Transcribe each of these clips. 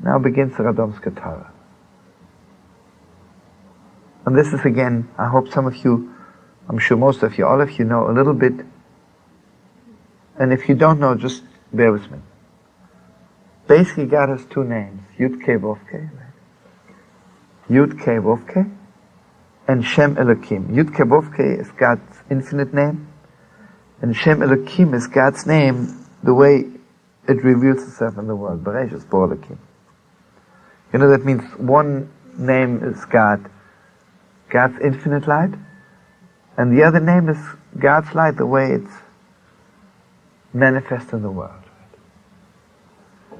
Now begins the Redomsker Torah. And this is again, I hope some of you, I'm sure most of you, all of you know a little bit. And if you don't know, just bear with me. Basically, God has two names, Yud Kei Vov Kei, right? Yud Kei Vov Kei and Shem Elokim. Yud Kei Vov Kei is God's infinite name, and Shem Elokim is God's name, the way it reveals itself in the world. Bereshis Bo Elokim. You know, that means one name is God, God's infinite light, and the other name is God's light, the way it's manifest in the world.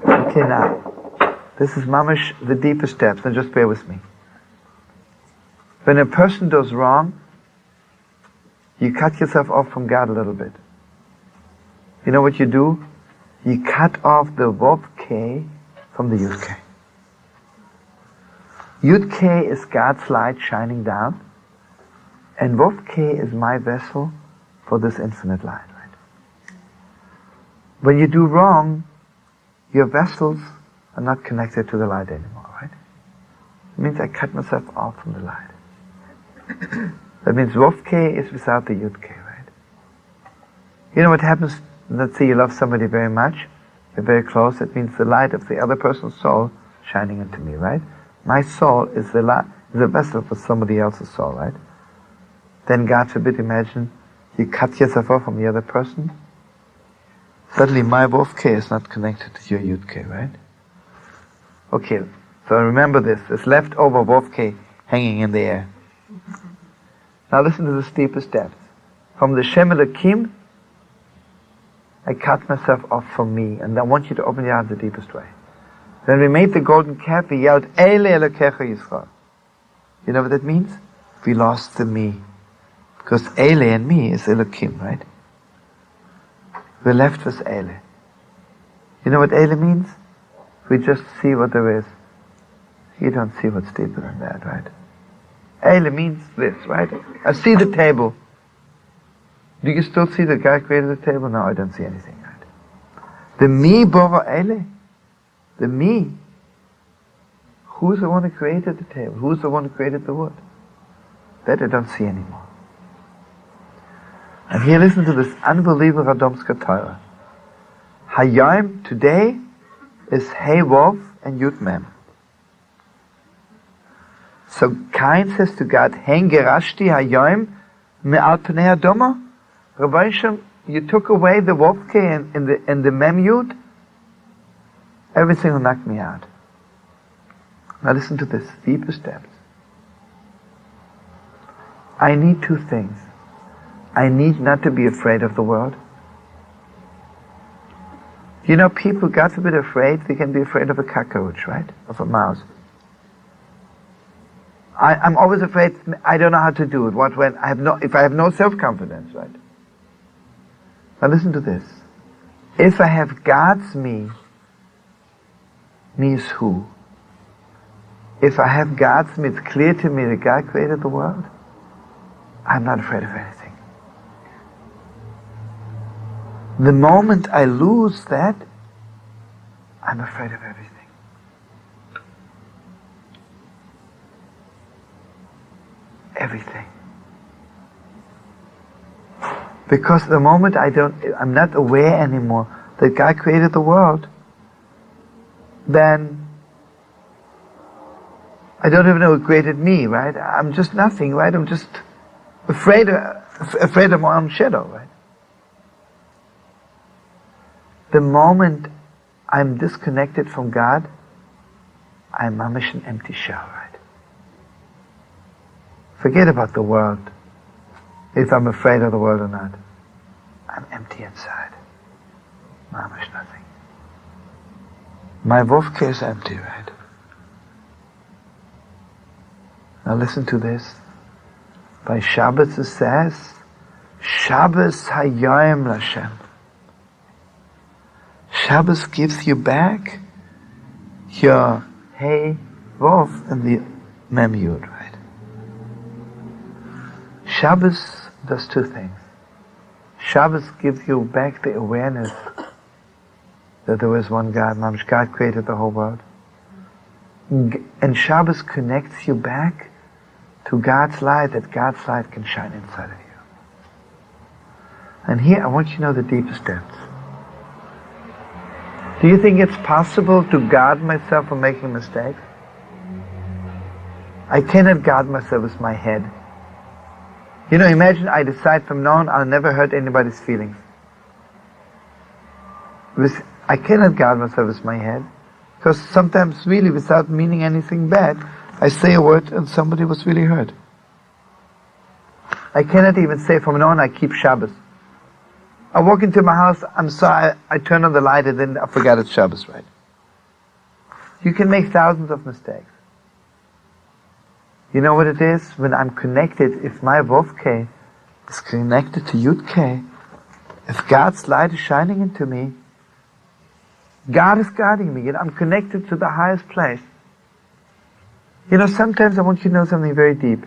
Okay, now, this is mamash, the deepest steps, and just bear with me. When a person does wrong, you cut yourself off from God a little bit. You know what you do? You cut off the Vov K from the Yud K. Yud K is God's light shining down, and Vov K is my vessel for this infinite light. Right? When you do wrong, your vessels are not connected to the light anymore, right? It means I cut myself off from the light. That means Vov K is without the Yud K, right? You know what happens? Let's say you love somebody very much, you're very close, it means the light of the other person's soul shining into me, right? My soul is the vessel for somebody else's soul, right? Then God forbid, imagine you cut yourself off from the other person. Suddenly my Vov K is not connected to your Yud K, right? Okay, so remember this. There's leftover Vov K hanging in the air. Now listen to the steepest depths. From the Shem Elokim, I cut myself off from me, and I want you to open your heart the deepest way. When we made the golden calf, we yelled, Eile Elokecha Yisrael. You know what that means? We lost the me. Because Eile and me is Elokim, right? We're left with Eile. You know what Eile means? We just see what there is. You don't see what's deeper than that, right? Eile means this, right? I see the table. Do you still see the guy created the table? No, I don't see anything, right? The me bova Eile. The me. Who's the one who created the table? Who's the one who created the wood? That I don't see anymore. And here listen to this unbelievable Redomsker Torah. Hayom, today, is Hey Vov and Yud Mem. So Cain says to God, Hen gerashti hayom me'al pnei Adoma. Rabbi Shem, you took away the Vov K and the Mem Yud. Everything will knock me out. Now listen to this, deepest depths. I need two things. I need not to be afraid of the world. You know, people, God forbid, afraid, they can be afraid of a cockroach, right? Of a mouse. I'm always afraid, I don't know how to do it. If I have no self-confidence, right? Now listen to this. If I have God's me is who? If I have God's me, it's clear to me that God created the world, I'm not afraid of anything. The moment I lose that, I'm afraid of everything. Everything. Because the moment I'm not aware anymore that God created the world, then I don't even know who created me, right? I'm just nothing, right? I'm just afraid of my own shadow, right? The moment I'm disconnected from God, I'm mamish an empty shell, right? Forget about the world. If I'm afraid of the world or not, I'm empty inside. Mamish nothing. My Vov K is empty, right? Now listen to this. By Shabbos it says, Shabbos hayom l'Hashem. Shabbos gives you back your Hey, Vov, and the Mem Yud, right? Shabbos does two things. Shabbos gives you back the awareness that there is one God. God created the whole world. And Shabbos connects you back to God's light, that God's light can shine inside of you. And here I want you to know the deepest depths. Do you think it's possible to guard myself from making mistakes? I cannot guard myself with my head. You know, imagine I decide from now on I'll never hurt anybody's feelings. I cannot guard myself with my head, because sometimes really without meaning anything bad, I say a word and somebody was really hurt. I cannot even say from now on I keep Shabbos. I walk into my house, I'm sorry, I turn on the light and then I forgot it's Shabbos, right? You can make thousands of mistakes. You know what it is? When I'm connected, if my Vovke is connected to Yudke, if God's light is shining into me, God is guarding me, and I'm connected to the highest place. You know, sometimes I want you to know something very deep.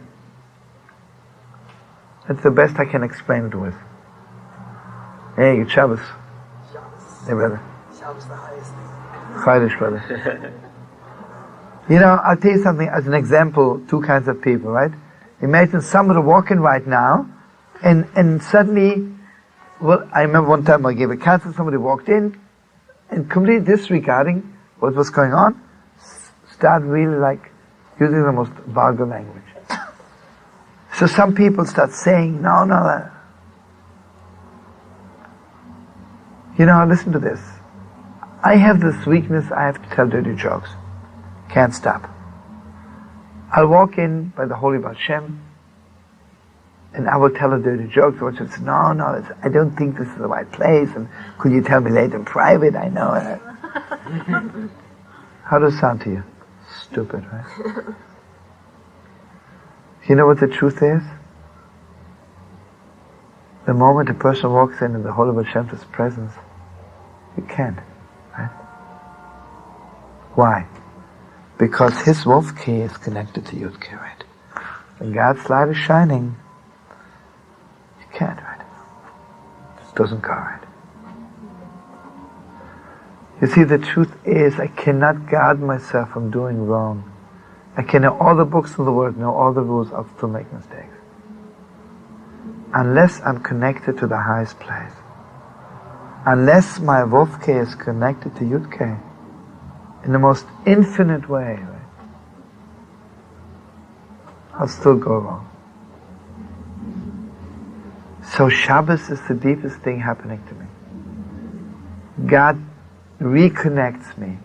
That's the best I can explain it with. Hey, it's Shabbos. Shabbos. Hey, brother. Shabbos the highest thing. Chaydish, brother. You know, I'll tell you something as an example, two kinds of people, right? Imagine somebody walking right now, and suddenly, well, I remember one time I gave a counsel, somebody walked in, and completely disregarding what was going on, started really like using the most vulgar language. So some people start saying, no. You know, listen to this. I have this weakness, I have to tell dirty jokes. Can't stop. I'll walk in by the Holy Baal Shem, and I will tell a dirty joke. So she'll say, no, I don't think this is the right place, and could you tell me later in private? I know it. How does it sound to you? Stupid, right? You know what the truth is? The moment a person walks in the Holy Baal Shem's presence, you can't, right? Why? Because his Vovke is connected to Yudke, right? When God's light is shining, you can't, right? It doesn't go, right? You see, the truth is, I cannot guard myself from doing wrong. I can know all the books in the world, know all the rules, I'll still make mistakes. Unless I'm connected to the highest place. Unless my Vovke is connected to Yudke, in the most infinite way, right? I'll still go wrong. So Shabbos is the deepest thing happening to me. God reconnects me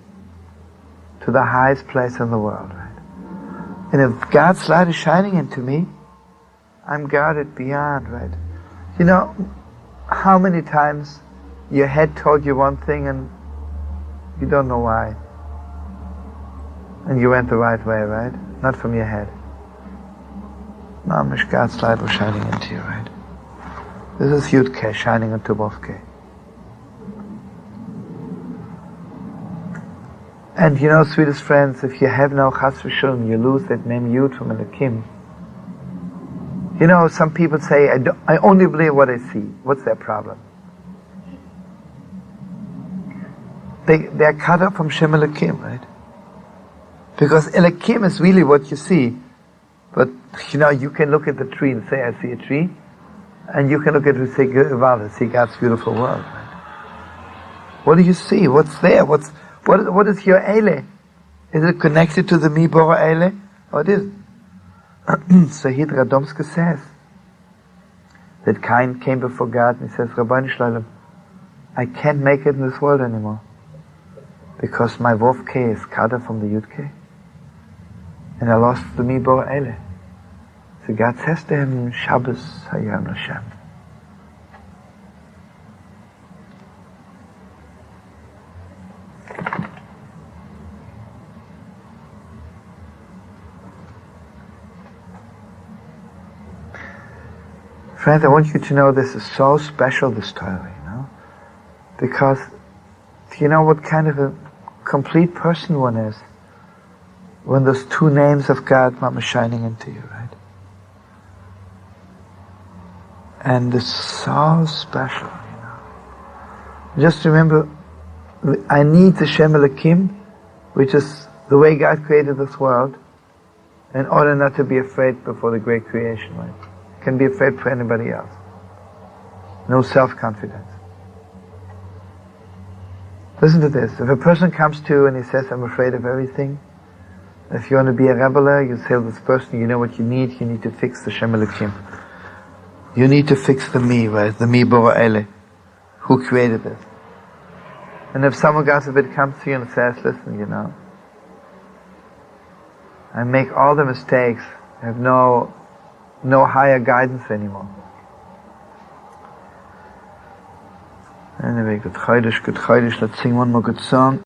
to the highest place in the world, right? And if God's light is shining into me, I'm guarded beyond, right? You know, how many times your head told you one thing and you don't know why? And you went the right way, right? Not from your head. Mamish, God's light was shining into you, right? This is Yudke shining into Vovke. And you know, sweetest friends, if you have no Chas v'Shalom, you lose that name Yud from Elokim. You know, some people say, I only believe what I see. What's their problem? They're cut off from Shem Elokim, right? Because Elokim is really what you see. But, you know, you can look at the tree and say, I see a tree. And you can look at it and say, wow, I see God's beautiful world. Right? What do you see? What's there? What is your Eile? Is it connected to the Mi Bora Eile? Or it isn't? So here Redomsker says that Cain came before God and he says, Rabbi Shalom, I can't make it in this world anymore. Because my Vovke is Kada from the Yudke. And I lost the Mi Bora Eile. So God says to him, Shabbos Hayam Hashem. Friends, I want you to know this is so special, this Torah, you know? Because, you know what kind of a complete person one is when those two names of God are shining into you, right? And it's so special, you know. Just remember, I need the Shem Elokim, which is the way God created this world, in order not to be afraid before the great creation, right? Can be afraid for anybody else. No self-confidence. Listen to this. If a person comes to you and he says, I'm afraid of everything, if you want to be a rebel, you tell this person, you know what you need to fix the Shem Elokim. You need to fix the me, right? The me Bora Ele, who created this. And if someone, God forbid, comes to you and says, listen, you know, I make all the mistakes, I have no higher guidance anymore. Anyway, good Chodesh, let's sing one more good song.